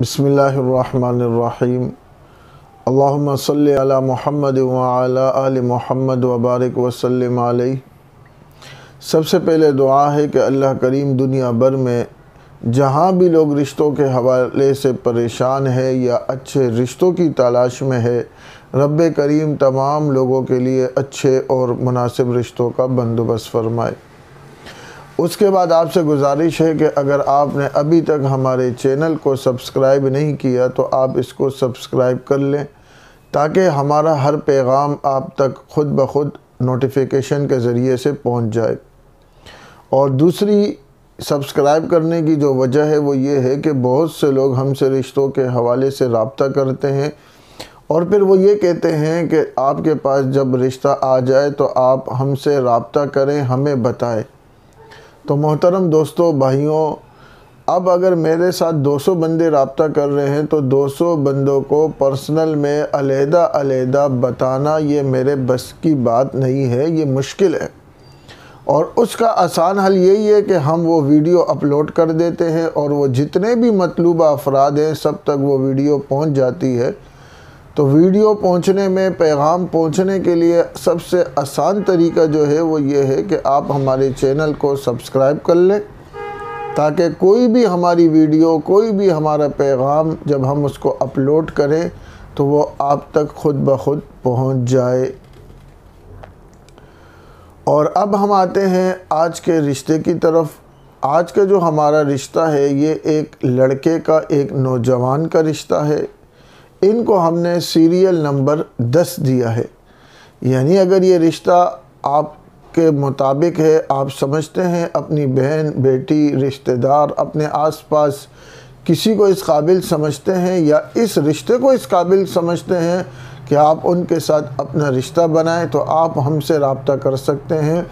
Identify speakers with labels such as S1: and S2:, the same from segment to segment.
S1: بسم اللہ الرحمن الرحیم اللہم صلی علی محمد وعلی آل محمد وبارک وسلم علیہ۔ سب سے پہلے دعا ہے کہ اللہ کریم دنیا بھر میں جہاں بھی لوگ رشتوں کے حوالے سے پریشان ہے یا اچھے رشتوں کی تلاش میں ہے، رب کریم تمام لوگوں کے لیے اچھے اور مناسب رشتوں کا بندوبست فرمائے۔ اس کے بعد آپ سے گزارش ہے کہ اگر آپ نے ابھی تک ہمارے چینل کو سبسکرائب نہیں کیا تو آپ اس کو سبسکرائب کر لیں تاکہ ہمارا ہر پیغام آپ تک خود بخود نوٹیفیکیشن کے ذریعے سے پہنچ جائے۔ اور دوسری سبسکرائب کرنے کی جو وجہ ہے وہ یہ ہے کہ بہت سے لوگ ہم سے رشتوں کے حوالے سے رابطہ کرتے ہیں اور پھر وہ یہ کہتے ہیں کہ آپ کے پاس جب رشتہ آ جائے تو آپ ہم سے رابطہ کریں، ہمیں بتائیں۔ تو محترم دوستوں، بھائیوں، اب اگر میرے ساتھ 200 بندے رابطہ کر رہے ہیں تو 200 بندوں کو پرسنل میں علیحدہ بتانا یہ میرے بس کی بات نہیں ہے، یہ مشکل ہے۔ اور اس کا آسان حل یہی ہے کہ ہم وہ ویڈیو اپلوڈ کر دیتے ہیں اور وہ جتنے بھی مطلوبہ افراد ہیں سب تک وہ ویڈیو پہنچ جاتی ہے۔ تو ویڈیو پہنچنے میں، پیغام پہنچنے کے لیے سب سے آسان طریقہ جو ہے وہ یہ ہے کہ آپ ہمارے چینل کو سبسکرائب کر لیں تاکہ کوئی بھی ہماری ویڈیو، کوئی بھی ہمارا پیغام جب ہم اس کو اپلوڈ کریں تو وہ آپ تک خود بخود پہنچ جائے۔ اور اب ہم آتے ہیں آج کے رشتے کی طرف۔ آج کا جو ہمارا رشتہ ہے یہ ایک لڑکے کا، ایک نوجوان کا رشتہ ہے۔ ان کو ہم نے سیریل نمبر 10 دیا ہے، یعنی اگر یہ رشتہ آپ کے مطابق ہے، آپ سمجھتے ہیں اپنی بہن، بیٹی، رشتہ دار، اپنے آس پاس کسی کو اس قابل سمجھتے ہیں یا اس رشتے کو اس قابل سمجھتے ہیں کہ آپ ان کے ساتھ اپنا رشتہ بنائیں تو آپ ہم سے رابطہ کر سکتے ہیں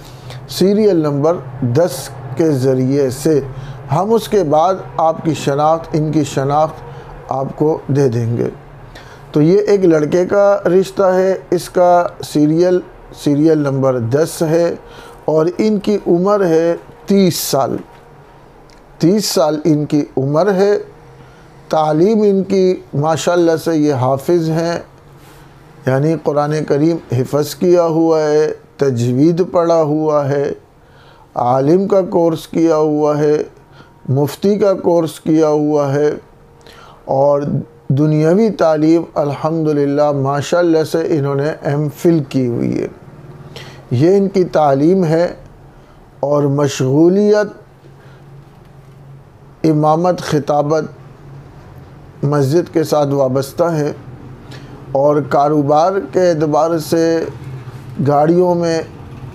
S1: سیریل نمبر 10 کے ذریعے سے۔ ہم اس کے بعد آپ کی شناخت، ان کی شناخت آپ کو دے دیں گے۔ تو یہ ایک لڑکے کا رشتہ ہے، اس کا سیریل نمبر 10 ہے اور ان کی عمر ہے 30 سال۔ 30 سال ان کی عمر ہے۔ تعلیم ان کی ماشاءاللہ سے یہ حافظ ہیں، یعنی قرآن کریم حفظ کیا ہوا ہے، تجوید پڑھا ہوا ہے، عالم کا کورس کیا ہوا ہے، مفتی کا کورس کیا ہوا ہے اور دنیاوی تعلیم الحمدللہ ماشاءاللہ سے انہوں نے ایم فل کی ہوئی ہے۔ یہ ان کی تعلیم ہے اور مشغولیت امامت، خطابت، مسجد کے ساتھ وابستہ ہے اور کاروبار کے اعتبار سے گاڑیوں میں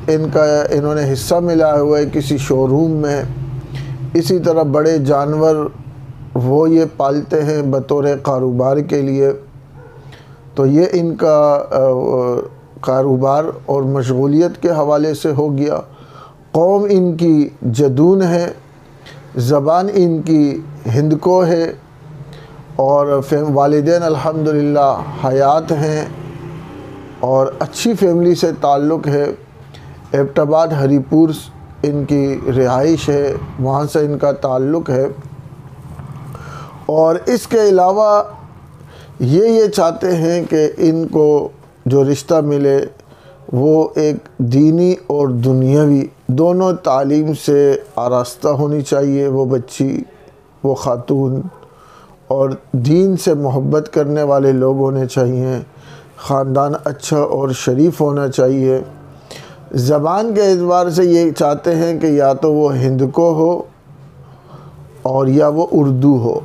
S1: انہوں نے حصہ ملا ہوا ہے کسی شو روم میں۔ اسی طرح بڑے جانور وہ یہ پالتے ہیں بطور کاروبار کے لیے۔ تو یہ ان کا کاروبار اور مشغولیت کے حوالے سے ہو گیا۔ قوم ان کی جدون ہے، زبان ان کی ہندکو ہے اور والدین الحمدللہ حیات ہیں اور اچھی فیملی سے تعلق ہے۔ ایبٹ آباد ہری پور ان کی رہائش ہے، وہاں سے ان کا تعلق ہے۔ اور اس کے علاوہ یہ چاہتے ہیں کہ ان کو جو رشتہ ملے وہ ایک دینی اور دنیاوی دونوں تعلیم سے آراستہ ہونی چاہیے، وہ بچی، وہ خاتون، اور دین سے محبت کرنے والے لوگ ہونے چاہیے، خاندان اچھا اور شریف ہونا چاہیے۔ زبان کے اعتبار سے یہ چاہتے ہیں کہ یا تو وہ ہندکو ہو اور یا وہ اردو ہو،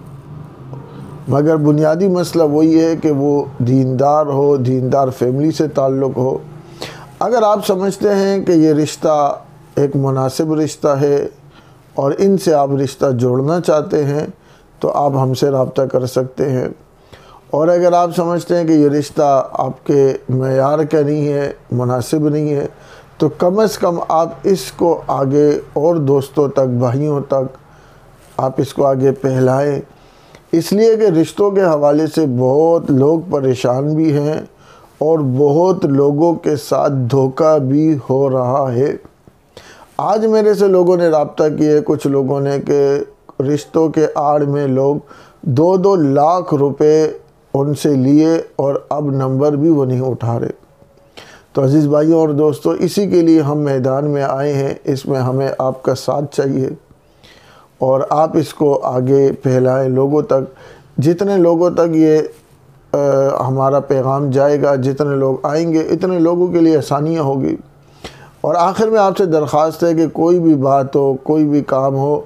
S1: مگر بنیادی مسئلہ وہی ہے کہ وہ دیندار ہو، دیندار فیملی سے تعلق ہو۔ اگر آپ سمجھتے ہیں کہ یہ رشتہ ایک مناسب رشتہ ہے اور ان سے آپ رشتہ جوڑنا چاہتے ہیں تو آپ ہم سے رابطہ کر سکتے ہیں، اور اگر آپ سمجھتے ہیں کہ یہ رشتہ آپ کے معیار کا نہیں ہے، مناسب نہیں ہے، تو کم از کم آپ اس کو آگے اور دوستوں تک، بھائیوں تک آپ اس کو آگے پھیلائیں، اس لیے کہ رشتوں کے حوالے سے بہت لوگ پریشان بھی ہیں اور بہت لوگوں کے ساتھ دھوکہ بھی ہو رہا ہے۔ آج میرے سے لوگوں نے رابطہ کیا ہے، کچھ لوگوں نے کہ رشتوں کے آڑ میں لوگ 2-2 لاکھ روپے ان سے لیے اور اب نمبر بھی وہ نہیں اٹھا رہے۔ تو عزیز بھائیوں اور دوستو، اسی کے لیے ہم میدان میں آئے ہیں۔ اس میں ہمیں آپ کا ساتھ چاہیے اور آپ اس کو آگے پھیلائیں لوگوں تک۔ جتنے لوگوں تک یہ ہمارا پیغام جائے گا، جتنے لوگ آئیں گے، اتنے لوگوں کے لیے آسانیاں ہوگی۔ اور آخر میں آپ سے درخواست ہے کہ کوئی بھی بات ہو، کوئی بھی کام ہو،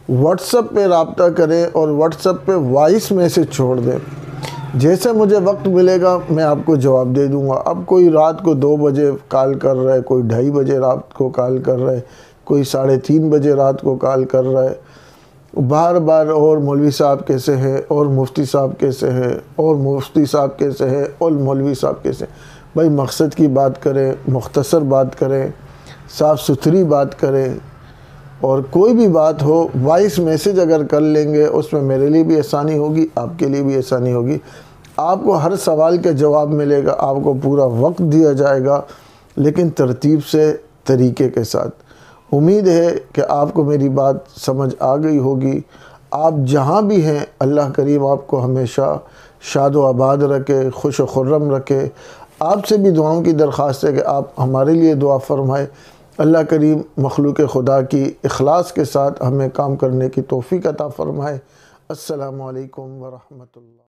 S1: واٹس ایپ پہ رابطہ کریں اور واٹس ایپ پہ وائس میسج چھوڑ دیں۔ جیسے مجھے وقت ملے گا میں آپ کو جواب دے دوں گا۔ اب کوئی رات کو 2 بجے کال کر رہا ہے، کوئی 2:30 بجے رات کو کال کر رہا ہے، کوئی 3:30 بجے رات کو کال کر رہا ہے، بار بار اور مولوی صاحب کیسے ہیں، اور مفتی صاحب کیسے ہیں، اور مفتی صاحب کیسے ہیں، اور مولوی صاحب کیسے ہیں۔ بھائی مقصد کی بات کریں، مختصر بات کریں، صاف ستھری بات کریں، اور کوئی بھی بات ہو وائس میسج اگر کر لیں گے، اس میں میرے لیے بھی آسانی ہوگی، آپ کے لیے بھی آسانی ہوگی۔ آپ کو ہر سوال کا جواب ملے گا، آپ کو پورا وقت دیا جائے گا، لیکن ترتیب سے، طریقے کے ساتھ۔ امید ہے کہ آپ کو میری بات سمجھ آ گئی ہوگی۔ آپ جہاں بھی ہیں، اللہ کریم آپ کو ہمیشہ شاد و آباد رکھے، خوش و خرم رکھے۔ آپ سے بھی دعاؤں کی درخواست ہے کہ آپ ہمارے لیے دعا فرمائے۔ اللہ کریم مخلوق خدا کی اخلاص کے ساتھ ہمیں کام کرنے کی توفیق عطا فرمائے۔ السلام علیکم ورحمۃ اللہ۔